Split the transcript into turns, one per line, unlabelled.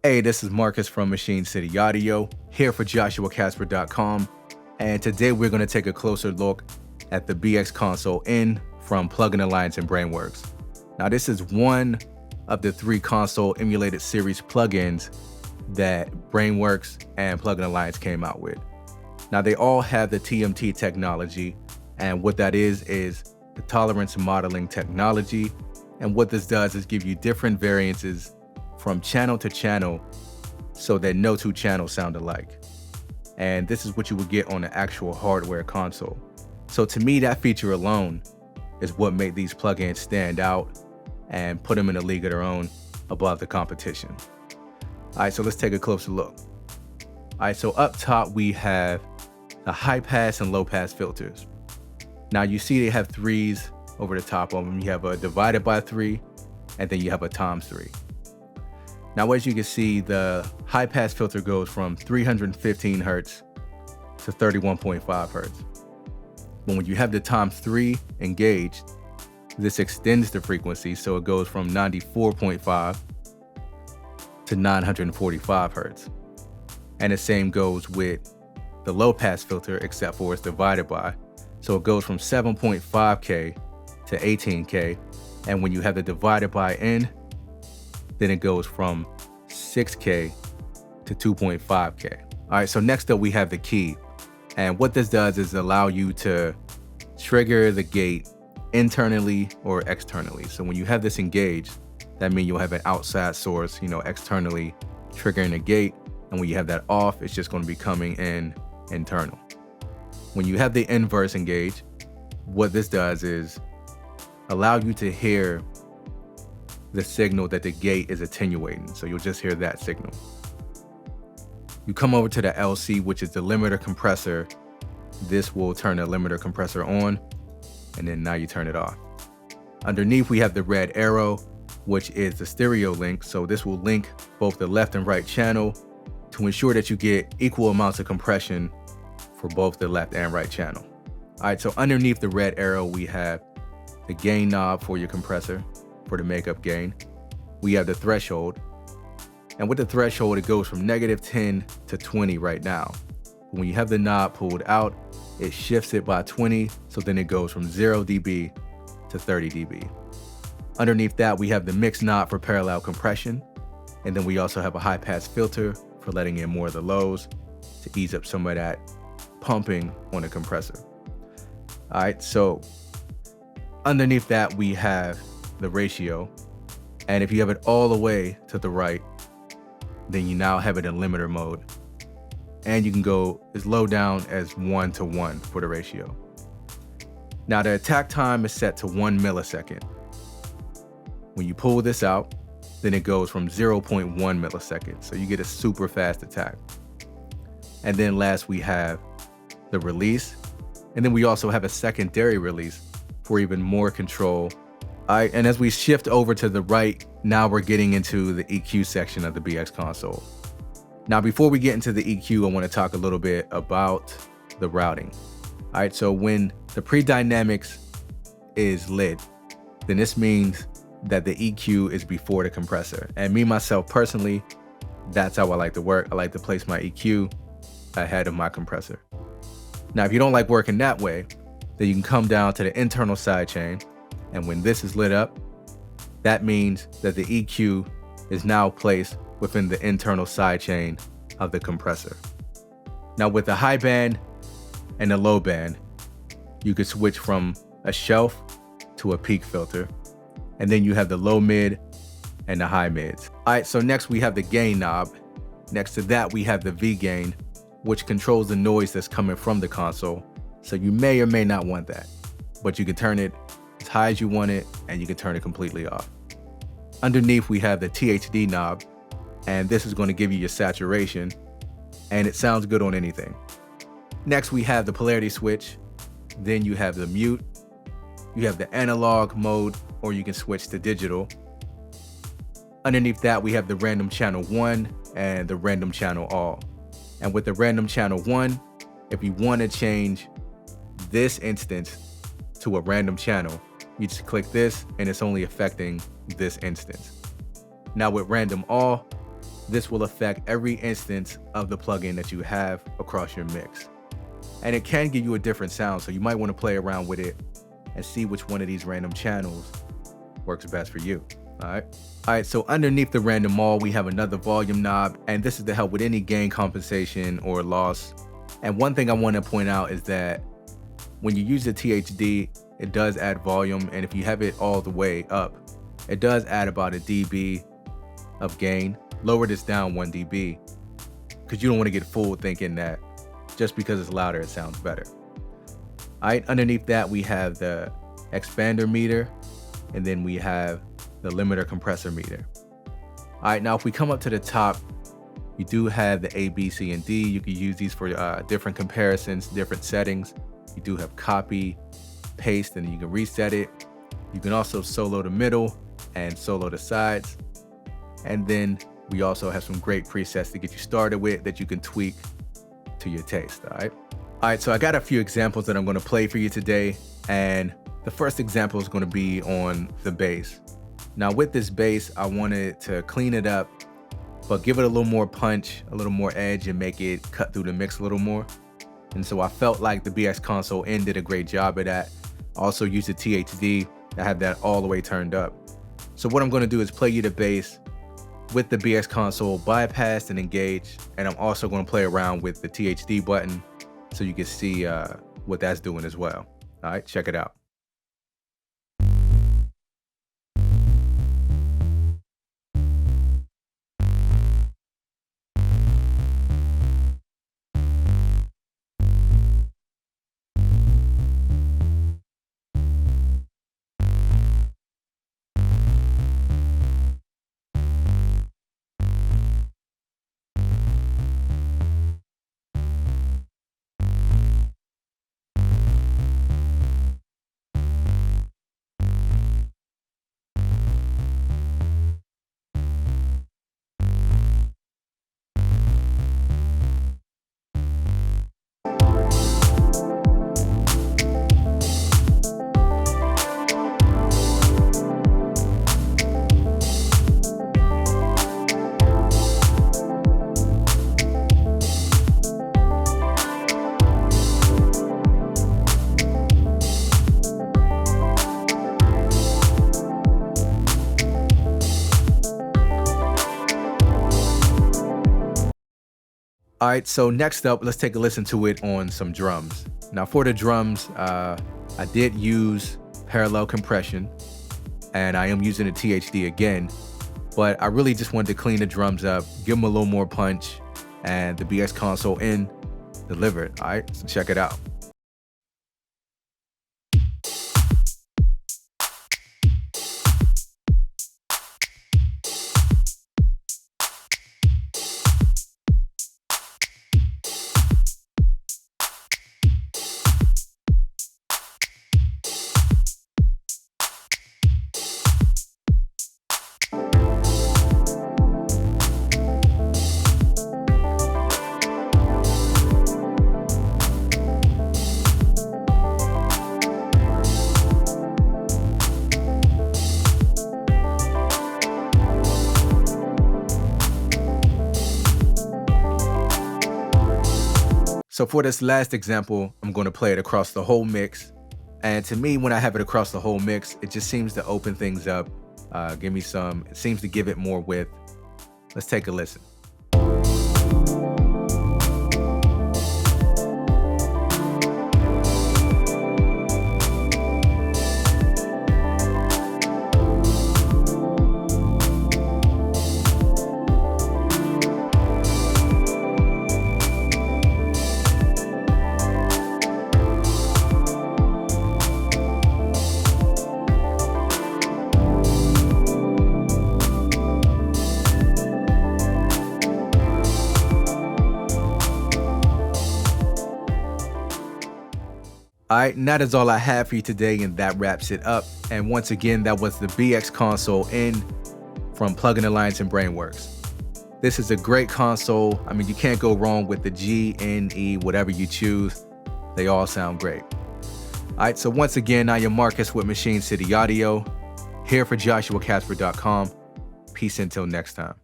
Hey, this is Marcus from Machine City Audio, here for JoshuaCasper.com, and today we're going to take a closer look at the VX Console in from Plugin Alliance and Brainworx. Now, this is one of the 3 console emulated series plugins that Brainworx and Plugin Alliance came out with. Now, they all have the Tmt technology, and what that is the tolerance modeling technology. And what this does is give you different variances from channel to channel so that no 2 channels sound alike. And this is what you would get on the actual hardware console. So to me, that feature alone is what made these plugins stand out and put them in a league of their own above the competition. All right, so let's take a closer look. All right, so up top we have the high pass and low pass filters. Now you see they have 3s over the top of them. You have a divided by 3, and then you have a times 3. Now, as you can see, the high pass filter goes from 315 Hertz to 31.5 Hertz. But when you have the times 3 engaged, this extends the frequency, so it goes from 94.5 to 945 Hertz. And the same goes with the low pass filter, except for it's divided by. So it goes from 7.5K to 18K. And when you have the divided by in, then it goes from 6K to 2.5K. All right, so next up we have the key. And what this does is allow you to trigger the gate internally or externally. So when you have this engaged, that means you'll have an outside source, externally triggering the gate. And when you have that off, it's just going to be coming in internal. When you have the inverse engaged, what this does is allow you to hear the signal that the gate is attenuating. So you'll just hear that signal. You come over to the LC, which is the limiter compressor. This will turn the limiter compressor on, and then now you turn it off. Underneath, we have the red arrow, which is the stereo link. So this will link both the left and right channel to ensure that you get equal amounts of compression for both the left and right channel. All right, so underneath the red arrow, we have the gain knob for your compressor for the makeup gain. We have the threshold, and with the threshold, it goes from -10 to 20 right now. When you have the knob pulled out, it shifts it by 20, so then it goes from 0 dB to 30 dB. Underneath that, we have the mix knob for parallel compression, and then we also have a high pass filter for letting in more of the lows to ease up some of that pumping on the compressor. All right, so underneath that, we have the ratio, and if you have it all the way to the right, then you now have it in limiter mode, and you can go as low down as 1:1 for the ratio. Now the attack time is set to 1 millisecond. When you pull this out, then it goes from 0.1 milliseconds, so you get a super fast attack. And then last we have the release, and then we also have a secondary release for even more control. All right, and as we shift over to the right, now we're getting into the EQ section of the VX console. Now, before we get into the EQ, I want to talk a little bit about the routing. All right, so when the pre-dynamics is lit, then this means that the EQ is before the compressor. And me, myself, personally, that's how I like to work. I like to place my EQ ahead of my compressor. Now, if you don't like working that way, then you can come down to the internal sidechain. And when this is lit up, that means that the EQ is now placed within the internal sidechain of the compressor. Now with the high band and the low band, you could switch from a shelf to a peak filter. And then you have the low mid and the high mids. All right, so next we have the gain knob. Next to that, we have the V gain, which controls the noise that's coming from the console. So you may or may not want that, but you can turn it as high as you want it, and you can turn it completely off. Underneath, we have the THD knob, and this is going to give you your saturation, and it sounds good on anything. Next, we have the polarity switch. Then you have the mute. You have the analog mode, or you can switch to digital. Underneath that, we have the random channel 1 and the random channel all. And with the random channel 1, if you want to change this instance to a random channel, you just click this and it's only affecting this instance. Now with random all, This will affect every instance of the plugin that you have across your mix. And it can give you a different sound, so you might want to play around with it and see which one of these random channels works best for you. All right, so underneath the random mall, we have another volume knob, and this is to help with any gain compensation or loss. And one thing I want to point out is that when you use the THD, it does add volume, and if you have it all the way up, it does add about a dB of gain. Lower this down 1 dB, because you don't want to get fooled thinking that just because it's louder, it sounds better. All right, underneath that, we have the expander meter, and then we have the limiter compressor meter. All right, now if we come up to the top, you do have the A, B, C, and D. You can use these for different comparisons, different settings. You do have copy, paste, and you can reset it. You can also solo the middle and solo the sides. And then we also have some great presets to get you started with that you can tweak to your taste, all right? All right, so I got a few examples that I'm gonna play for you today. And the first example is gonna be on the bass. Now with this bass, I wanted to clean it up, but give it a little more punch, a little more edge, and make it cut through the mix a little more. And so I felt like the BX Console N did a great job of that. I also used the THD. I have that all the way turned up. So what I'm gonna do is play you the bass with the BX Console bypassed and engaged. And I'm also gonna play around with the THD button so you can see what that's doing as well. All right, check it out. All right, so next up, let's take a listen to it on some drums. Now for the drums, I did use parallel compression, and I am using the THD again, but I really just wanted to clean the drums up, give them a little more punch, and the BX Console N delivered. All right, so check it out. So for this last example, I'm going to play it across the whole mix. And to me, when I have it across the whole mix, it just seems to open things up, it seems to give it more width. Let's take a listen. All right, and that is all I have for you today, and that wraps it up. And once again, that was the BX Console N from Plugin Alliance and Brainworx. This is a great console. I mean, you can't go wrong with the G, N, E, whatever you choose. They all sound great. All right, so once again, I am Marcus with Machine City Audio, here for JoshuaCasper.com. Peace until next time.